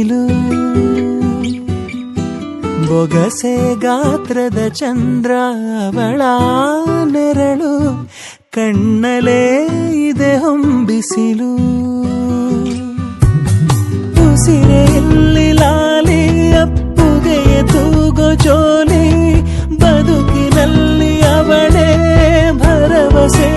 ಬಿಸಿಲು ಬೊಗಸೆ ಗಾತ್ರದ ಚಂದ್ರ ಅವಳ ನೆರಳು ಕಣ್ಣಲೇ ಇದೆ ಹೊಂಬಿಸಿಲು ಉಸಿರೆಯಲ್ಲಿ ಲಾಲಿ ಅಪ್ಪುಗೆಯ ತೂಗೋ ಜೋಲಿ ಬದುಕಿನಲ್ಲಿ ಅವಳೇ ಭರವಸೆ